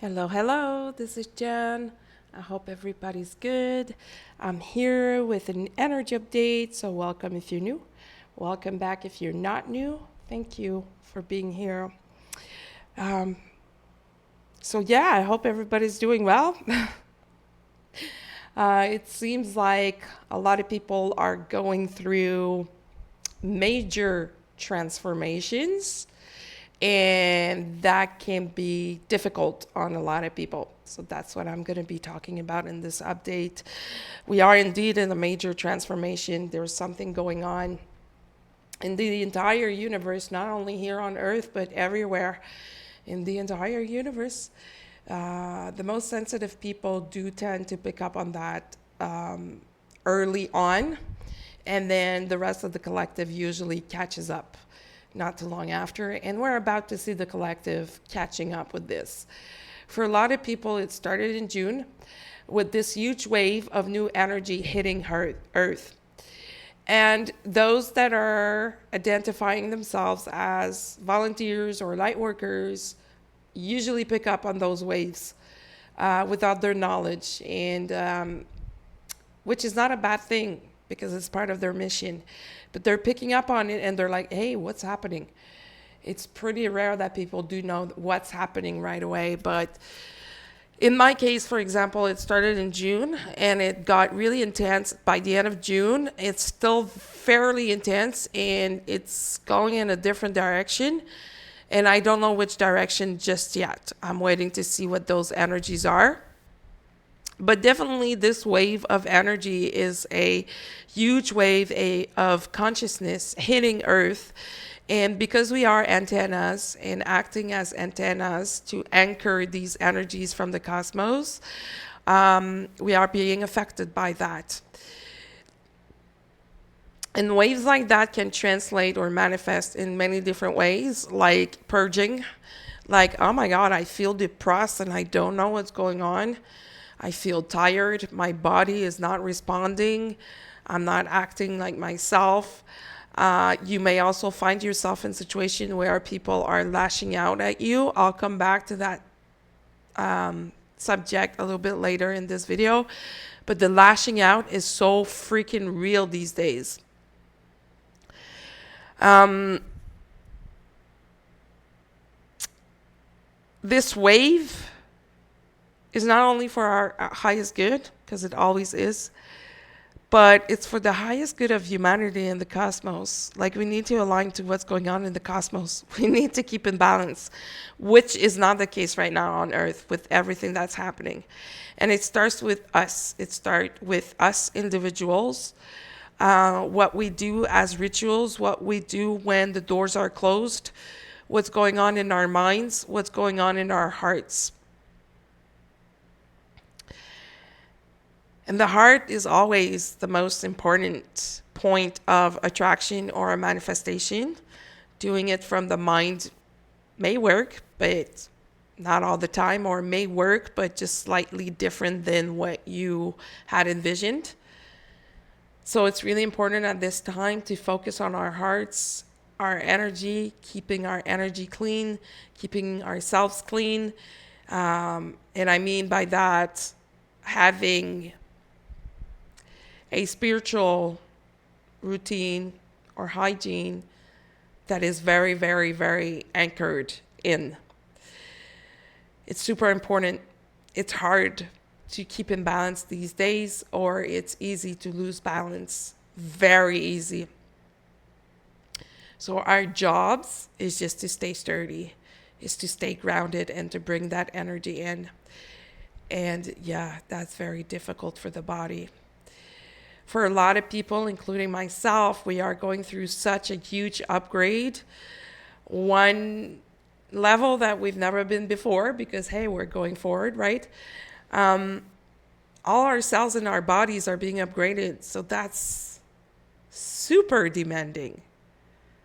Hello, hello. This is Jen. I hope everybody's good. I'm here with an energy update. So, welcome if you're new. Welcome back if you're not new. Thank you for being here. Um, yeah, I hope everybody's doing well. It seems like a lot of people are going through major transformations, and that can be difficult on a lot of people. So that's what I'm going to be talking about in this update. We are indeed in a major transformation. There's something going on in the entire universe, not only here on Earth, but everywhere in the entire universe. The most sensitive people do tend to pick up on that early on, and then the rest of the collective usually catches up not too long after. And we're about to see the collective catching up with this. For a lot of people, it started in June with this huge wave of new energy hitting Earth. And those that are identifying themselves as volunteers or light workers usually pick up on those waves without their knowledge, and which is not a bad thing because it's part of their mission. But they're picking up on it and they're like, hey, what's happening? It's pretty rare that people do know what's happening right away. But in my case, for example, it started in June and it got really intense by the end of June. It's still fairly intense and it's going in a different direction. And I don't know which direction just yet. I'm waiting to see what those energies are. But definitely this wave of energy is a huge wave of consciousness hitting Earth. And because we are antennas and acting as antennas to anchor these energies from the cosmos, we are being affected by that. And waves like that can translate or manifest in many different ways, like purging, like, oh my God, I feel depressed and I don't know what's going on. I feel tired. My body is not responding. I'm not acting like myself. You may also find yourself in a situation where people are lashing out at you. I'll come back to that subject a little bit later in this video. But the lashing out is so freaking real these days. This wave is not only for our highest good, because it always is, but it's for the highest good of humanity and the cosmos. Like, we need to align to what's going on in the cosmos. We need to keep in balance, which is not the case right now on Earth with everything that's happening. And it starts with us. It starts with us individuals, what we do as rituals, what we do when the doors are closed, what's going on in our minds, what's going on in our hearts. And the heart is always the most important point of attraction or a manifestation. Doing it from the mind may work, but not all the time, or may work, but just slightly different than what you had envisioned. So it's really important at this time to focus on our hearts, our energy, keeping our energy clean, keeping ourselves clean. And I mean by that, having a spiritual routine or hygiene that is very, very, very anchored in. It's super important. It's hard to keep in balance these days, or it's easy to lose balance. Very easy. So our jobs is just to stay sturdy, is to stay grounded and to bring that energy in. And yeah, that's very difficult for the body. For a lot of people, including myself, we are going through such a huge upgrade. One level that we've never been before, because, hey, we're going forward, right? All our cells in our bodies are being upgraded. So that's super demanding.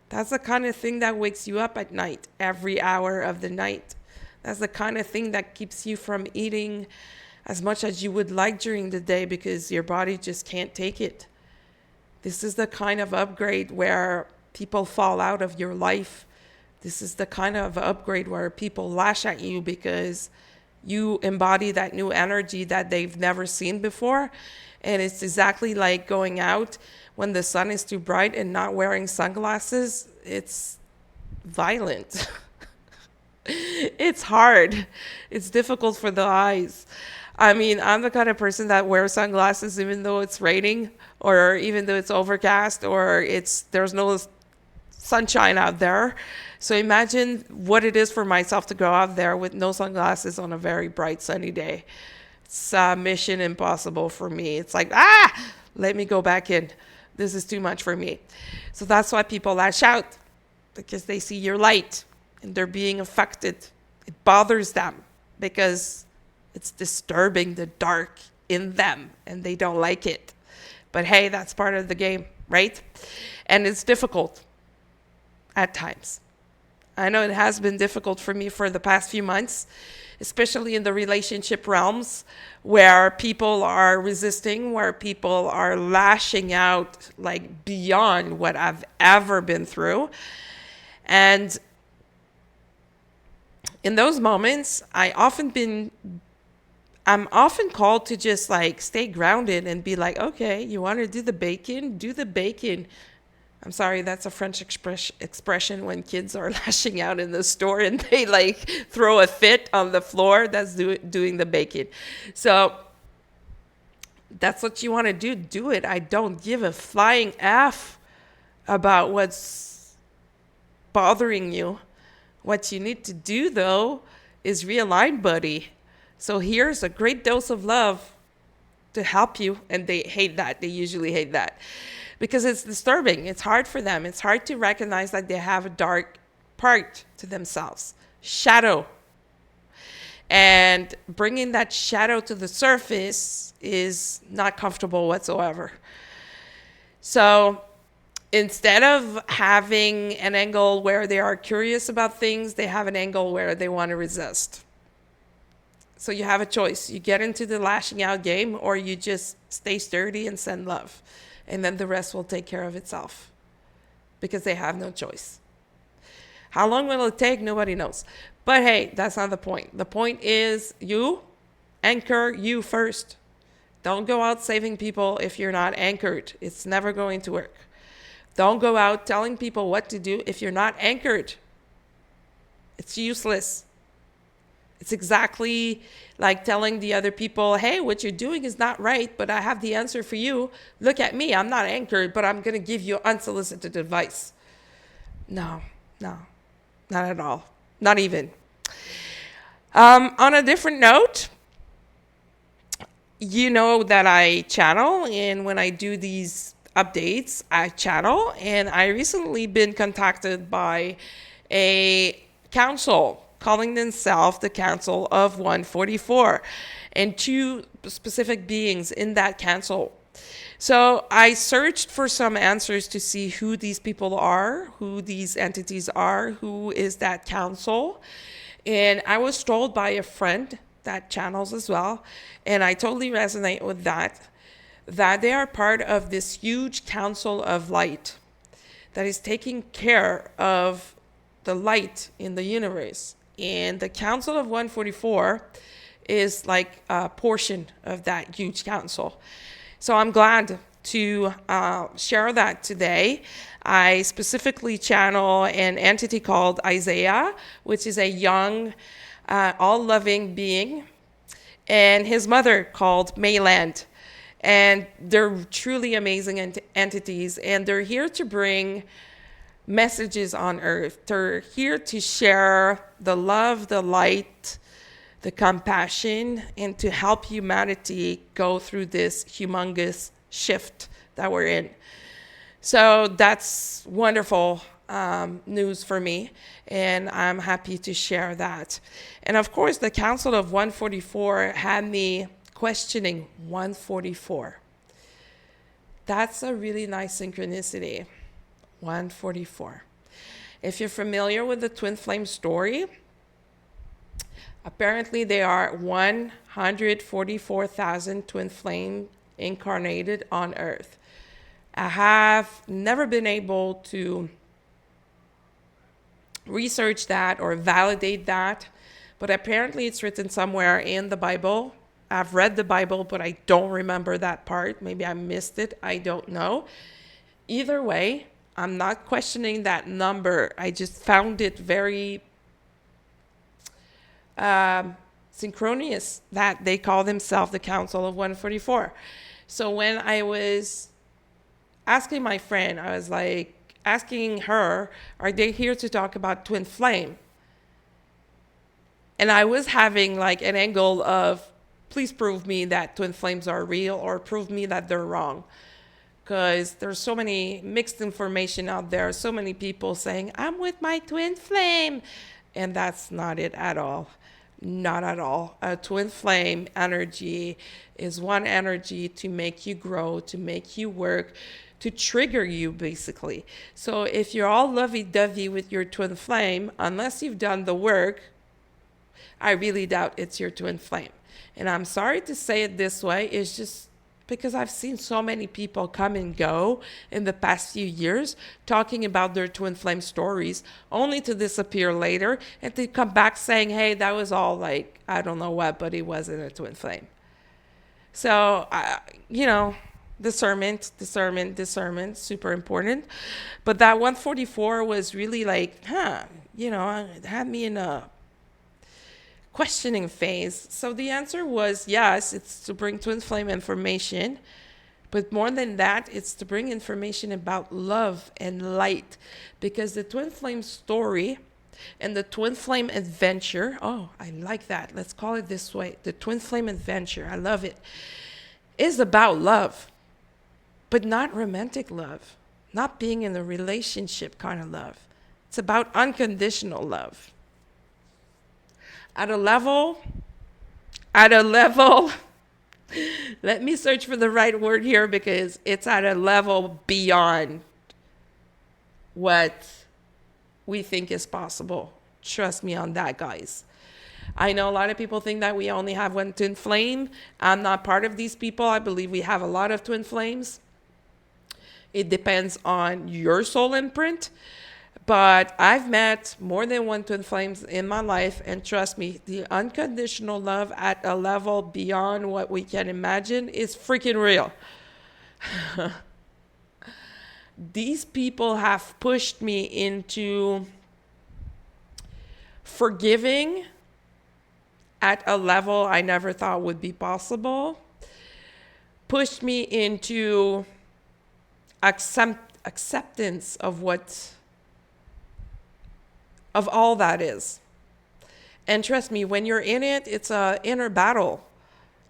That's the kind of thing that wakes you up at night, every hour of the night. That's the kind of thing that keeps you from eating as much as you would like during the day because your body just can't take it. This is the kind of upgrade where people fall out of your life. This is the kind of upgrade where people lash at you because You embody that new energy that they've never seen before. And it's exactly like going out when the sun is too bright and not wearing sunglasses. It's violent. It's hard. It's difficult for the eyes. I mean, I'm the kind of person that wears sunglasses even though it's raining or even though it's overcast or there's no sunshine out there. So imagine what it is for myself to go out there with no sunglasses on a very bright sunny day. It's mission impossible for me. It's like, let me go back in. This is too much for me. So that's why people lash out, because they see your light and they're being affected. It bothers them because it's disturbing the dark in them and they don't like it. But hey, that's part of the game, right? And it's difficult at times. I know it has been difficult for me for the past few months, especially in the relationship realms where people are resisting, where people are lashing out like beyond what I've ever been through. And in those moments, I'm often called to just like stay grounded and be like, okay, you want to do the bacon? Do the bacon. I'm sorry, that's a French expression when kids are lashing out in the store and they like throw a fit on the floor. That's doing the bacon. So that's what you want to do. Do it. I don't give a flying F about what's bothering you. What you need to do, though, is realign, buddy. So here's a great dose of love to help you. And they hate that. They usually hate that. Because it's disturbing. It's hard for them. It's hard to recognize that they have a dark part to themselves. Shadow. And bringing that shadow to the surface is not comfortable whatsoever. So instead of having an angle where they are curious about things, they have an angle where they want to resist. So you have a choice. You get into the lashing out game or you just stay sturdy and send love. And then the rest will take care of itself because they have no choice. How long will it take? Nobody knows. But hey, that's not the point. The point is you anchor you first. Don't go out saving people if you're not anchored. It's never going to work. Don't go out telling people what to do if you're not anchored. It's useless. It's exactly like telling the other people, hey, what you're doing is not right, but I have the answer for you. Look at me. I'm not anchored, but I'm going to give you unsolicited advice. No, not at all. Not even. On a different note, you know that I channel, and when I do these updates, I channel, and I recently been contacted by a council calling themselves the Council of 144, and two specific beings in that council. So I searched for some answers to see who these people are, who these entities are, who is that council. And I was told by a friend that channels as well, and I totally resonate with that they are part of this huge council of light that is taking care of the light in the universe. And the Council of 144 is like a portion of that huge council. So I'm glad to share that today. I specifically channel an entity called Isaiah, which is a young, all-loving being, and his mother called Mayland. And they're truly amazing entities, and they're here to bring messages on earth. They're here to share the love, the light, the compassion, and to help humanity go through this humongous shift that we're in. So that's wonderful news for me, and I'm happy to share that. And of course, the Council of 144 had me questioning 144. That's a really nice synchronicity. 144. If you're familiar with the Twinflame story, apparently there are 144,000 Twinflame incarnated on Earth. I have never been able to research that or validate that, But apparently it's written somewhere in the Bible. I've read the Bible, but I don't remember that part. Maybe I missed it. I don't know. Either way, I'm not questioning that number. I just found it very synchronous that they call themselves the Council of 144. So when I was asking my friend, I was like asking her, are they here to talk about twin flame? And I was having like an angle of, please prove me that twin flames are real or prove me that they're wrong. Because there's so many mixed information out there, so many people saying, I'm with my twin flame. And that's not it at all. Not at all. A twin flame energy is one energy to make you grow, to make you work, to trigger you, basically. So if you're all lovey-dovey with your twin flame, unless you've done the work, I really doubt it's your twin flame. And I'm sorry to say it this way, it's just because I've seen so many people come and go in the past few years talking about their twin flame stories, only to disappear later and to come back saying, hey, that was all like, I don't know what, but it wasn't a twin flame. So, discernment, super important. But that 144 was really like, it had me in a questioning phase. So the answer was yes, it's to bring twin flame information, but more than that, it's to bring information about love and light, because the twin flame story and the twin flame adventure, oh, I like that. Let's call it this way. The twin flame adventure, I love it, is about love, but not romantic love, not being in a relationship kind of love. It's about unconditional love. At a level, let me search for the right word here, because it's at a level beyond what we think is possible. Trust me on that, guys. I know a lot of people think that we only have one twin flame. I'm not part of these people. I believe we have a lot of twin flames. It depends on your soul imprint. But I've met more than one twin flames in my life, and trust me, the unconditional love at a level beyond what we can imagine is freaking real. These people have pushed me into forgiving at a level I never thought would be possible, pushed me into acceptance of all that is. And trust me, when you're in it, it's a inner battle.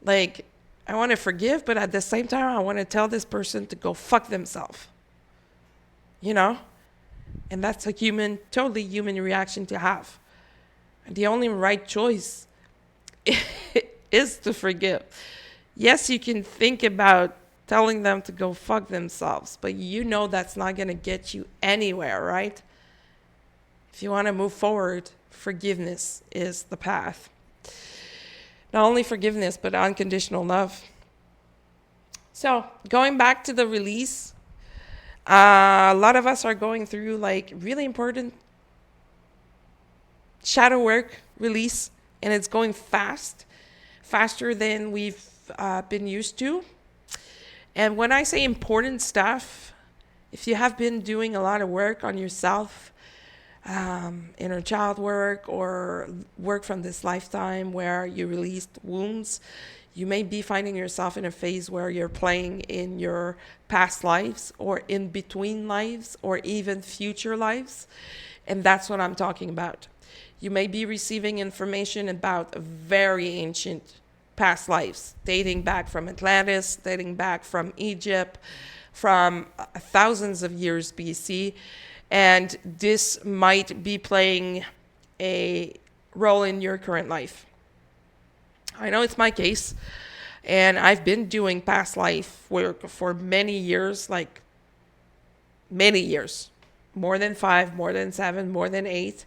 Like, I want to forgive, but at the same time, I want to tell this person to go fuck themselves. And that's a totally human reaction to have. And the only right choice is to forgive. Yes, you can think about telling them to go fuck themselves, but that's not going to get you anywhere, right? If you want to move forward, forgiveness is the path. Not only forgiveness, but unconditional love. So, going back to the release, a lot of us are going through like really important shadow work release, and it's going faster than we've been used to. And when I say important stuff, if you have been doing a lot of work on yourself, inner child work or work from this lifetime where you released wounds, you may be finding yourself in a phase where you're playing in your past lives or in between lives or even future lives. And that's what I'm talking about. You may be receiving information about very ancient past lives, dating back from Atlantis, dating back from Egypt, from thousands of years BC. And this might be playing a role in your current life. I know it's my case, and I've been doing past life work for many years, like many years, more than 5, more than 7, more than 8,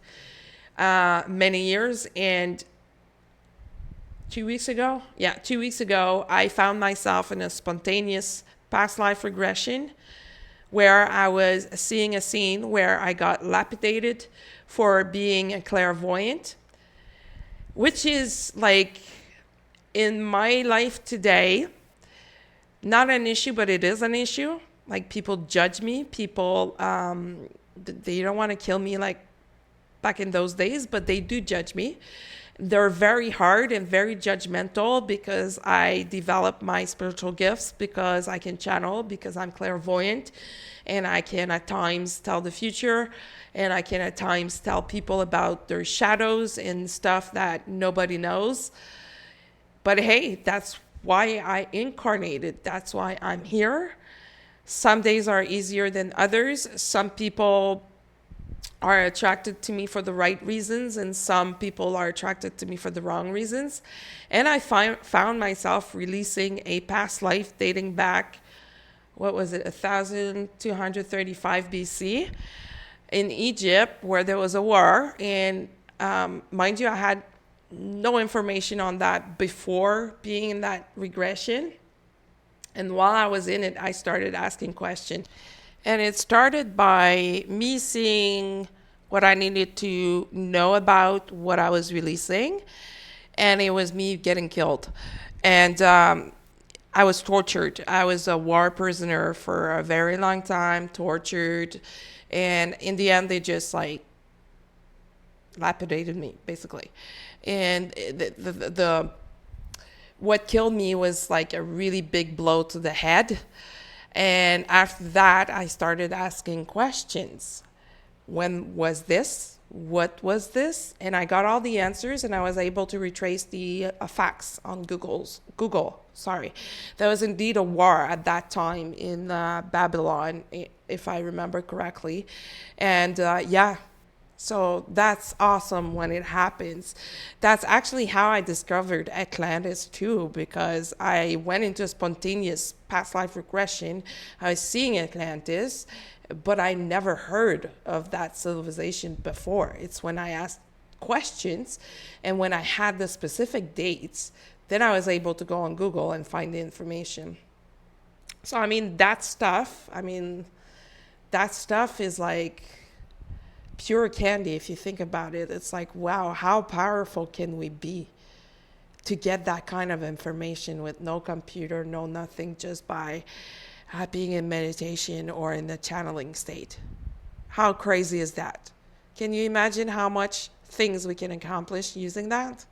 many years. And 2 weeks ago, I found myself in a spontaneous past life regression where I was seeing a scene where I got lapidated for being a clairvoyant. which is like in my life today, not an issue, but it is an issue. Like people judge me. People, they don't want to kill me like back in those days, but they do judge me. They're very hard and very judgmental because I develop my spiritual gifts, because I can channel, because I'm clairvoyant, and I can at times tell the future, and I can at times tell people about their shadows and stuff that nobody knows. But hey, that's why I incarnated. That's why I'm here. Some days are easier than others. Some people are attracted to me for the right reasons, and some people are attracted to me for the wrong reasons. And I found myself releasing a past life dating back, what was it, 1235 BC in Egypt, where there was a war. And mind you, I had no information on that before being in that regression. And while I was in it, I started asking questions. And it started by me seeing what I needed to know about what I was releasing. And it was me getting killed. And I was tortured. I was a war prisoner for a very long time, tortured. And in the end, they just like lapidated me, basically. And the what killed me was like a really big blow to the head. And after that, I started asking questions. When was this? What was this? And I got all the answers, and I was able to retrace the facts on Google. Sorry, there was indeed a war at that time in Babylon, if I remember correctly. And yeah, so that's awesome when it happens. That's actually how I discovered Atlantis too, because I went into a spontaneous past life regression. I was seeing Atlantis, but I never heard of that civilization before. It's when I asked questions and when I had the specific dates, then I was able to go on Google and find the information. So, that stuff is like pure candy if you think about it. It's like, wow, how powerful can we be to get that kind of information with no computer, no nothing, just by being in meditation or in the channeling state? How crazy is that? Can you imagine how much things we can accomplish using that?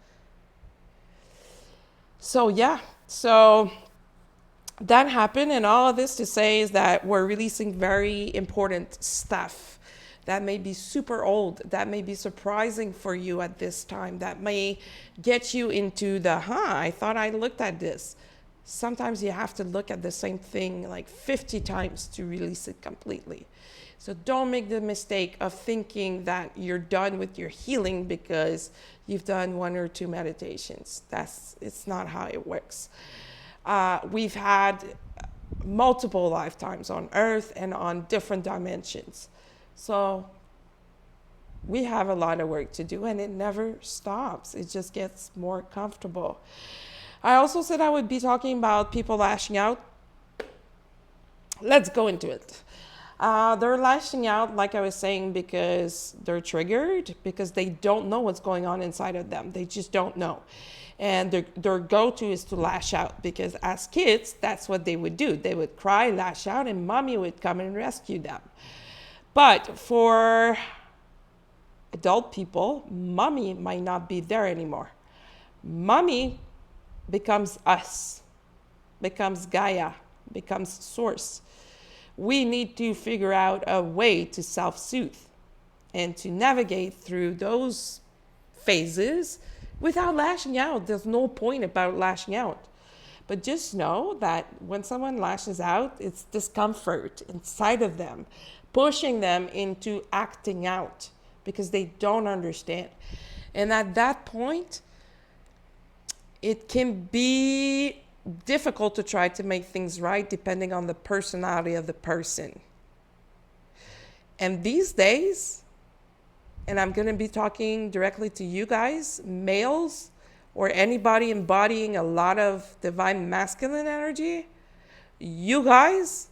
So yeah, so that happened, and all of this to say is that we're releasing very important stuff that may be super old, that may be surprising for you at this time, that may get you into the, I thought I looked at this. Sometimes you have to look at the same thing like 50 times to release it completely. So don't make the mistake of thinking that you're done with your healing because you've done 1 or 2 meditations. It's not how it works. We've had multiple lifetimes on Earth and on different dimensions. So we have a lot of work to do, and it never stops. It just gets more comfortable. I also said I would be talking about people lashing out. Let's go into it. They're lashing out, like I was saying, because they're triggered, because they don't know what's going on inside of them. They just don't know. And their go-to is to lash out, because as kids, that's what they would do. They would cry, lash out, and mommy would come and rescue them. But for adult people, mommy might not be there anymore. Mommy becomes us, becomes Gaia, becomes source. We need to figure out a way to self-soothe and to navigate through those phases without lashing out. There's no point about lashing out. But just know that when someone lashes out, it's discomfort inside of them, pushing them into acting out because they don't understand. And at that point, it can be difficult to try to make things right depending on the personality of the person. And these days, and I'm going to be talking directly to you guys, males, or anybody embodying a lot of divine masculine energy, you guys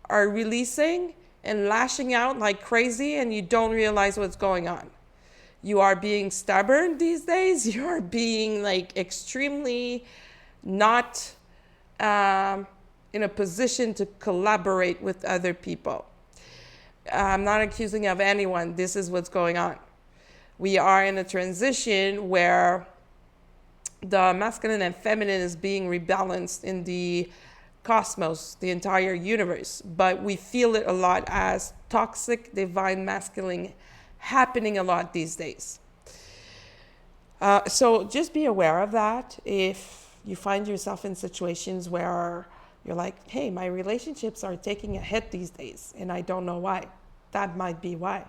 are releasing and lashing out like crazy, and you don't realize what's going on. You are being stubborn these days. You are being like extremely not in a position to collaborate with other people. I'm not accusing of anyone. This is what's going on. We are in a transition where the masculine and feminine is being rebalanced in the cosmos, the entire universe. But we feel it a lot as toxic divine masculine happening a lot these days. So just be aware of that. If you find yourself in situations where you're like, hey, my relationships are taking a hit these days and I don't know why, that might be why.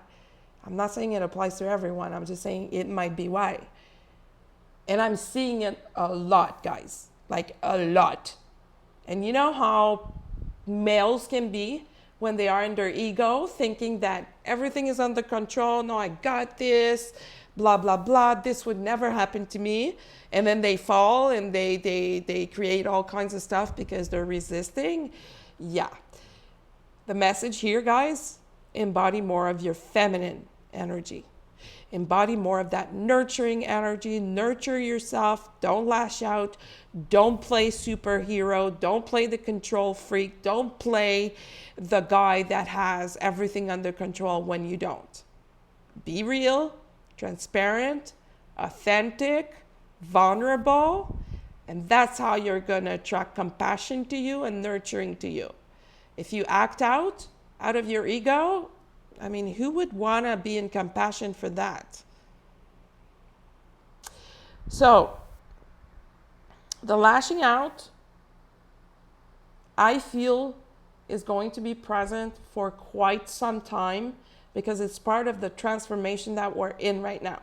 I'm not saying it applies to everyone. I'm just saying it might be why. And I'm seeing it a lot, guys, like a lot. And you know how males can be when they are in their ego, thinking that everything is under control. No, I got this, blah, blah, blah. This would never happen to me. And then they fall and they create all kinds of stuff because they're resisting. Yeah. The message here, guys, embody more of your feminine energy. Embody more of that nurturing energy. Nurture yourself. Don't lash out. Don't play superhero. Don't play the control freak. Don't play the guy that has everything under control when you don't. Be real, transparent, authentic, vulnerable, and that's how you're going to attract compassion to you and nurturing to you. If you act out of your ego, I mean, who would want to be in compassion for that? So, the lashing out, I feel, is going to be present for quite some time because it's part of the transformation that we're in right now.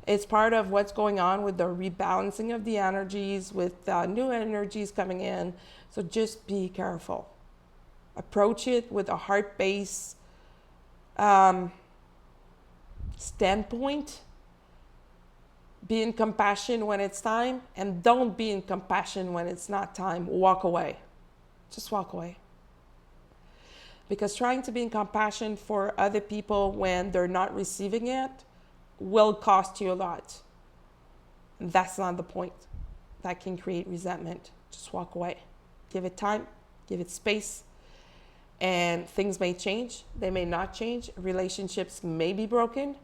It's part of what's going on with the rebalancing of the energies, with new energies coming in. So just be careful. Approach it with a heart-based standpoint. Be in compassion when it's time, and don't be in compassion when it's not time. Walk away. Just walk away. Because trying to be in compassion for other people when they're not receiving it will cost you a lot. And that's not the point. That can create resentment. Just walk away. Give it time. Give it space. And things may change. They may not change. Relationships may be broken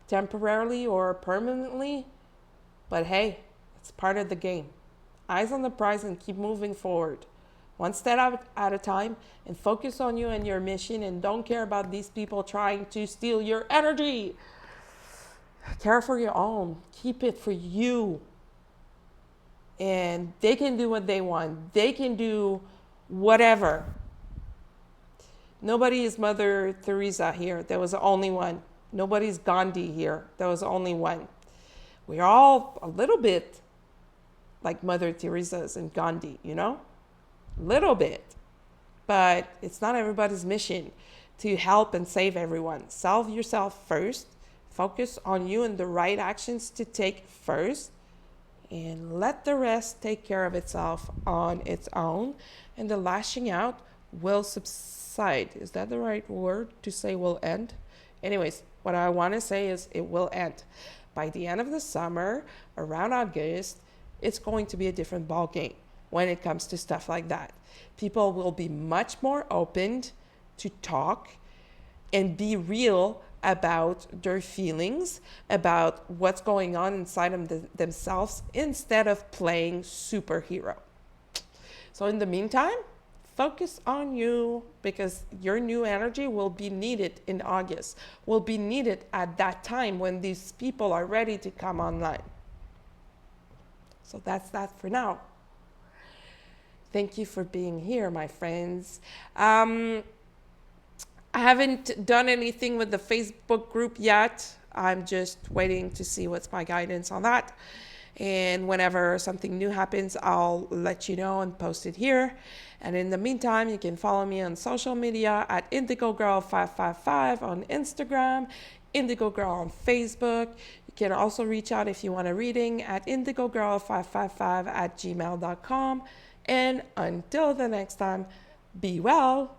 temporarily or permanently. But hey, it's part of the game. Eyes on the prize and keep moving forward. One step at a time, and focus on you and your mission, and don't care about these people trying to steal your energy. Care for your own. Keep it for you. And they can do what they want. They can do whatever. Nobody is Mother Teresa here. There was only one. Nobody's Gandhi here. There was only one. We're all a little bit like Mother Teresa's and Gandhi, you know? Little bit. But it's not everybody's mission to help and save everyone. Solve yourself first. Focus on you and the right actions to take first. And let the rest take care of itself on its own. And the lashing out will subside. Is that the right word to say will end? Anyways, what I want to say is it will end. By the end of the summer, around August, it's going to be a different ball game when it comes to stuff like that. People will be much more open to talk and be real about their feelings, about what's going on inside of themselves, instead of playing superhero. So in the meantime, focus on you, because your new energy will be needed in August, will be needed at that time when these people are ready to come online. So that's that for now. Thank you for being here, my friends. I haven't done anything with the Facebook group yet. I'm just waiting to see what's my guidance on that. And whenever something new happens, I'll let you know and post it here. And in the meantime, you can follow me on social media at IndigoGirl555 on Instagram, IndigoGirl on Facebook. You can also reach out if you want a reading at IndigoGirl555 at gmail.com. And until the next time, be well.